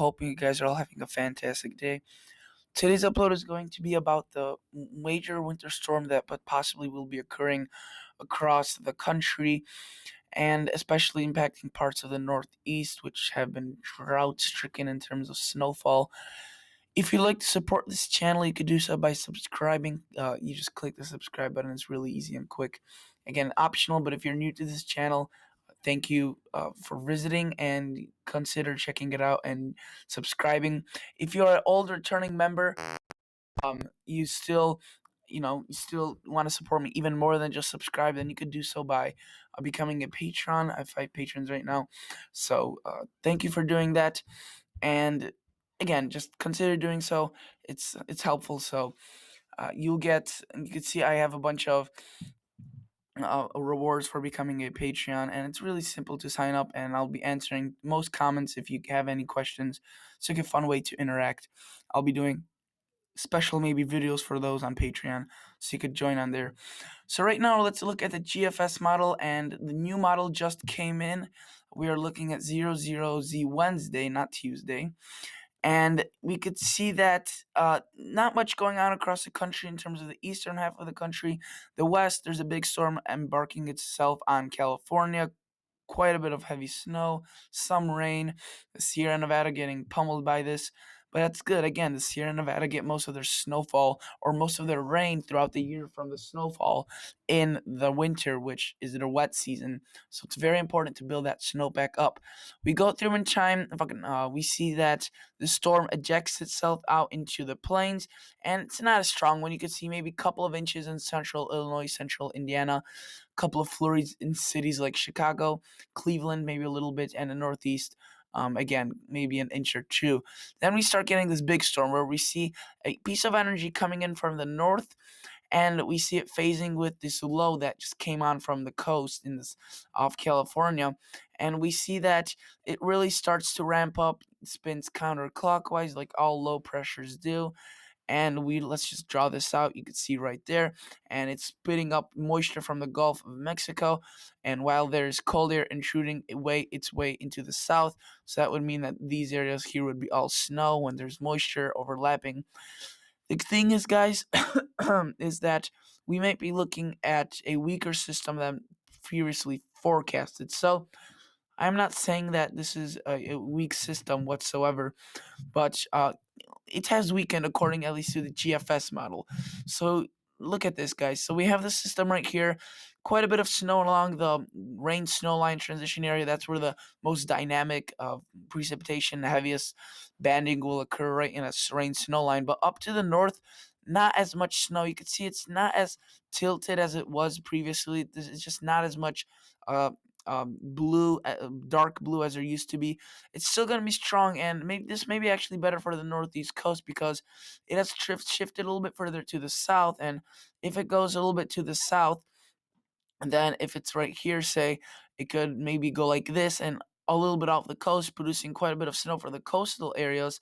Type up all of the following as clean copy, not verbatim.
hoping you guys are all having a fantastic day. Today's upload is going to be about the major winter storm that but possibly will be occurring across the country and especially impacting parts of the Northeast, which have been drought stricken in terms of snowfall. If you'd like to support this channel, you could do so by subscribing. You just click the subscribe button. It's really easy and quick. Again, optional, but if you're new to this channel, thank you for visiting and consider checking it out and subscribing. If you're an old returning member, you still you still want to support me even more than just subscribe, then you could do so by becoming a patron. I have 5 patrons right now, so thank you for doing that. And again, just consider doing so. It's helpful. So you can see I have a bunch of rewards for becoming a Patreon, and it's really simple to sign up. And I'll be answering most comments if you have any questions. It's like a fun way to interact. I'll be doing special maybe videos for those on Patreon, so you could join on there. So right now, let's look at the GFS model, and the new model just came in. We are looking at 00Z Wednesday, not Tuesday. And we could see that not much going on across the country in terms of the eastern half of the country. The west, there's a big storm embarking itself on California. Quite a bit of heavy snow, some rain. The Sierra Nevada getting pummeled by this. But that's good. Again, the Sierra Nevada get most of their snowfall or most of their rain throughout the year from the snowfall in the winter, which is their wet season. So it's very important to build that snow back up. We go through in time. We see that the storm ejects itself out into the plains, and it's not a strong one. You can see maybe a couple of inches in central Illinois, central Indiana, a couple of flurries in cities like Chicago, Cleveland, maybe a little bit, and the Northeast. Again, maybe an inch or two. Then we start getting this big storm where we see a piece of energy coming in from the north, and we see it phasing with this low that just came on from the coast in this off California, and we see that it really starts to ramp up, spins counterclockwise like all low pressures do. And let's just draw this out. You can see right there, and it's spitting up moisture from the Gulf of Mexico. And while there's cold air intruding its way into the south, so that would mean that these areas here would be all snow when there's moisture overlapping. The thing is, guys, is that we might be looking at a weaker system than previously forecasted. So I'm not saying that this is a weak system whatsoever, but it has weakened according at least to the GFS model. So look at this, guys. So we have the system right here. Quite a bit of snow along the rain snow line transition area. That's where the most dynamic precipitation, the heaviest banding will occur, right in a rain snow line. But up to the north, not as much snow. You can see it's not as tilted as it was previously. It's just not as much blue, dark blue as there used to be. It's still going to be strong, and maybe this may be actually better for the northeast coast because it has shifted a little bit further to the south. And if it goes a little bit to the south, and then if it's right here, say, it could maybe go like this and a little bit off the coast, producing quite a bit of snow for the coastal areas.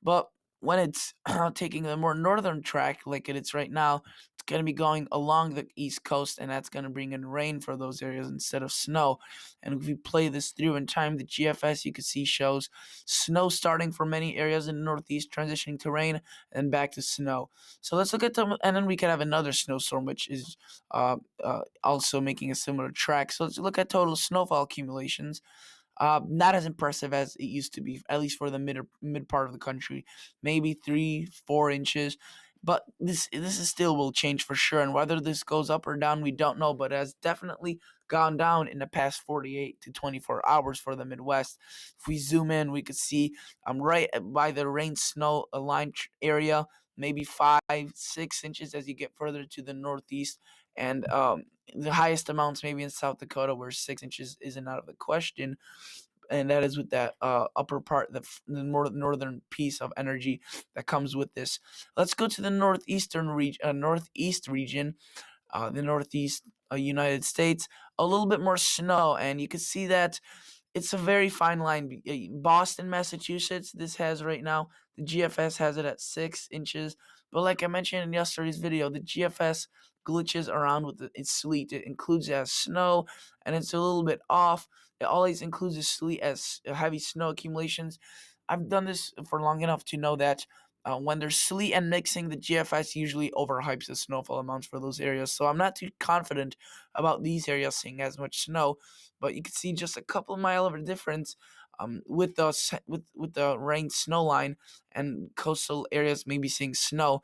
But when it's taking the more northern track, like it is right now, it's going to be going along the east coast, and that's going to bring in rain for those areas instead of snow. And if we play this through in time, the GFS you can see shows snow starting for many areas in the northeast, transitioning to rain, and back to snow. So let's look at them, and then we could have another snowstorm, which is also making a similar track. So let's look at total snowfall accumulations. Not as impressive as it used to be, at least for the mid part of the country. Maybe 3-4 inches, but this is still will change for sure. And whether this goes up or down, we don't know. But it has definitely gone down in the past 48 to 24 hours for the Midwest. If we zoom in, we could see right by the rain snow line area, maybe 5-6 inches as you get further to the northeast, and the highest amounts maybe in South Dakota, where 6 inches isn't out of the question, and that is with that upper part, the northern piece of energy that comes with this. Let's go to the northeast region, the northeast United States. A little bit more snow, and you can see that it's a very fine line. Boston, Massachusetts, this has right now, the GFS has it at 6 inches. But like I mentioned in yesterday's video, the GFS glitches around with its sleet. It includes it as snow, and it's a little bit off. It always includes the sleet as heavy snow accumulations. I've done this for long enough to know that when there's sleet and mixing, the GFS usually overhypes the snowfall amounts for those areas. So I'm not too confident about these areas seeing as much snow, but you can see just a couple of mile of a difference with the rain snow line, and coastal areas maybe seeing snow.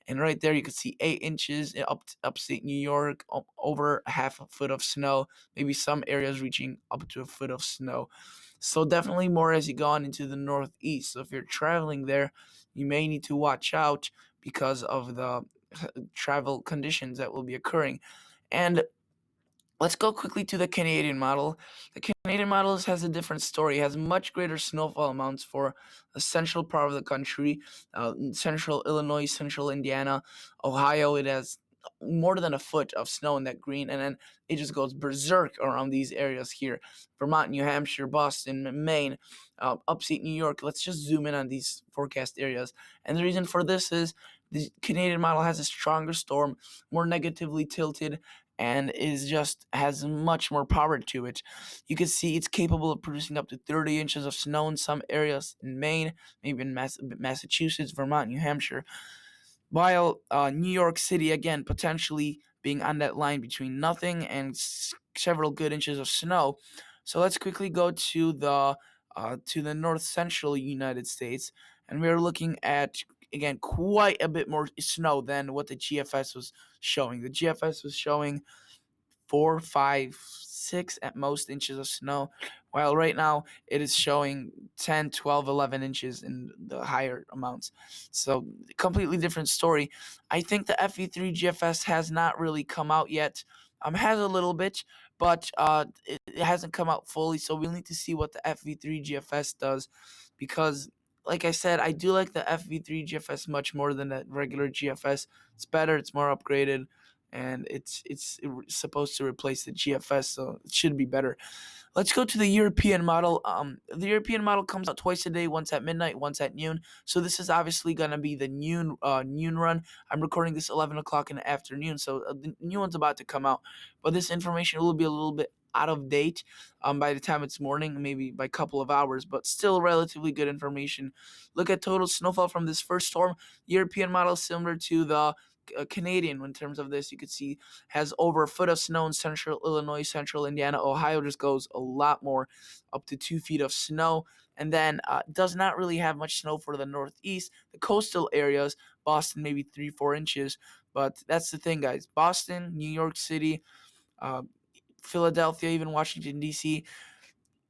And right there, you can see 8 inches in upstate New York, over half a foot of snow. Maybe some areas reaching up to a foot of snow. So definitely more as you go on into the northeast. So if you're traveling there, you may need to watch out because of the travel conditions that will be occurring. And let's go quickly to the Canadian model. The Canadian model has a different story. It has much greater snowfall amounts for the central part of the country, central Illinois, central Indiana, Ohio. It has more than a foot of snow in that green, and then it just goes berserk around these areas here: Vermont, New Hampshire, Boston, Maine, upstate New York. Let's just zoom in on these forecast areas. And the reason for this is the Canadian model has a stronger storm, more negatively tilted, and is just has much more power to it. You can see it's capable of producing up to 30 inches of snow in some areas in Maine, maybe in Massachusetts, Vermont, New Hampshire, while New York City, again, potentially being on that line between nothing and several good inches of snow. So let's quickly go to the north central United States, and we're looking at, again, quite a bit more snow than what the GFS was showing. The GFS was showing 4, 5, 6 at most inches of snow, while right now it is showing 10, 12, 11 inches in the higher amounts. So, completely different story. I think the FE3 GFS has not really come out yet. Has a little bit, but it hasn't come out fully. So we'll need to see what the FV3 GFS does, because, like I said, I do like the FV3 GFS much more than the regular GFS. It's better, it's more upgraded, and it's supposed to replace the GFS, so it should be better. Let's go to the European model. The European model comes out twice a day, once at midnight, once at noon. So this is obviously going to be the noon run. I'm recording this 11 o'clock in the afternoon, so the new one's about to come out. But this information will be a little bit out of date by the time it's morning, maybe by a couple of hours, but still relatively good information. Look at total snowfall from this first storm. European model similar to the Canadian in terms of this. You could see has over a foot of snow in central Illinois, central Indiana. Ohio just goes a lot more, up to 2 feet of snow. And then does not really have much snow for the northeast. The coastal areas, Boston, maybe 3, 4 inches. But that's the thing, guys. Boston, New York City, uh, Philadelphia, even Washington, D.C.,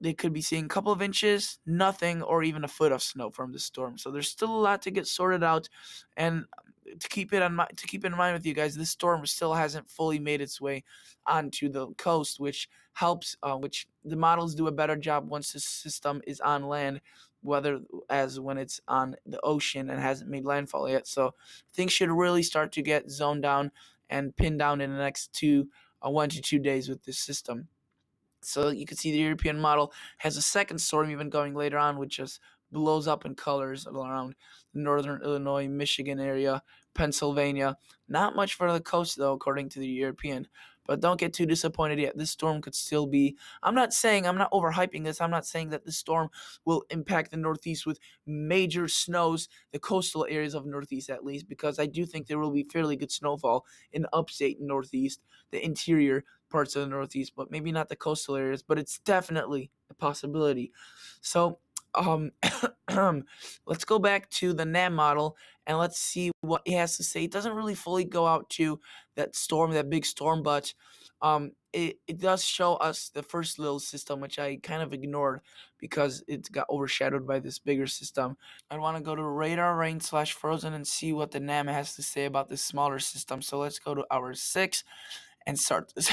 they could be seeing a couple of inches, nothing, or even a foot of snow from the storm. So there's still a lot to get sorted out, and to keep in mind with you guys, this storm still hasn't fully made its way onto the coast, which helps. Which the models do a better job once the system is on land, whether as when it's on the ocean and hasn't made landfall yet. So things should really start to get zoned down and pinned down in the next 1 to 2 days with this system. So you can see the European model has a second storm even going later on, which just blows up in colors around the northern Illinois, Michigan area, Pennsylvania. Not much for the coast, though, according to the European. But don't get too disappointed yet. This storm could still be. I'm not overhyping this. I'm not saying that this storm will impact the Northeast with major snows, the coastal areas of Northeast at least, because I do think there will be fairly good snowfall in the upstate Northeast, the interior parts of the Northeast, but maybe not the coastal areas. But it's definitely a possibility. So, um, let's go back to the NAM model and let's see what it has to say. It doesn't really fully go out to that big storm, but it does show us the first little system, which I kind of ignored because it got overshadowed by this bigger system. I want to go to radar, rain / frozen, and see what the NAM has to say about this smaller system. So let's go to hour 6 and start this.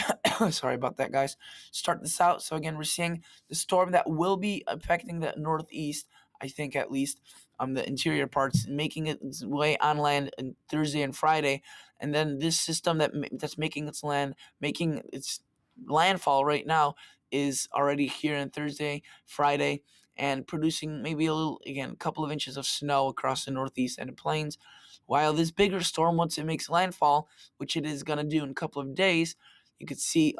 Sorry about that, guys. Start this out. So again, we're seeing the storm that will be affecting the northeast, I think at least, the interior parts, making its way on land on Thursday and Friday, and then this system that's making its landfall right now is already here on Thursday, Friday, and producing maybe a couple of inches of snow across the northeast and the plains. While this bigger storm, once it makes landfall, which it is going to do in a couple of days, you could see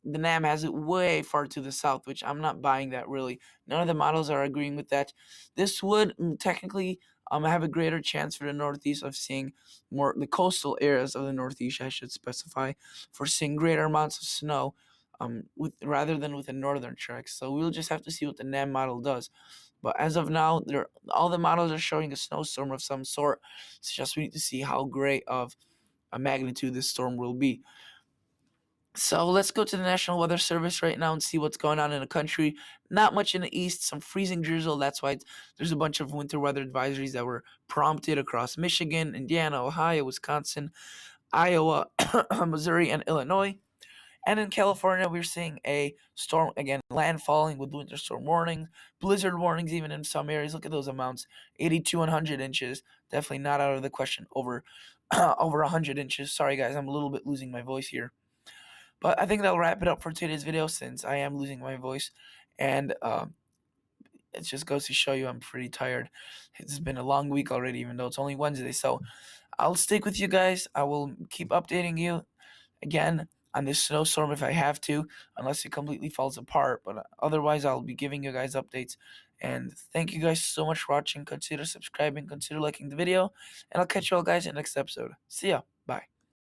the NAM has it way far to the south, which I'm not buying that really. None of the models are agreeing with that. This would technically have a greater chance for the Northeast of seeing more the coastal areas of the Northeast, I should specify, for seeing greater amounts of snow with rather than with the northern tracks. So we'll just have to see what the NAM model does. But as of now, all the models are showing a snowstorm of some sort. It's just we need to see how great of a magnitude this storm will be. So let's go to the National Weather Service right now and see what's going on in the country. Not much in the east, some freezing drizzle. That's why there's a bunch of winter weather advisories that were prompted across Michigan, Indiana, Ohio, Wisconsin, Iowa, Missouri, and Illinois. And in California, we're seeing a storm again, landfalling with winter storm warnings, blizzard warnings, even in some areas. Look at those amounts: 82 and 100 inches. Definitely not out of the question. Over, over 100 inches. Sorry, guys, I'm a little bit losing my voice here. But I think that'll wrap it up for today's video since I am losing my voice, and it just goes to show you I'm pretty tired. It's been a long week already, even though it's only Wednesday. So I'll stick with you guys. I will keep updating you again on this snowstorm if I have to, unless it completely falls apart. But otherwise, I'll be giving you guys updates. And thank you guys so much for watching. Consider subscribing, consider liking the video, and I'll catch you all guys in the next episode. See ya. Bye.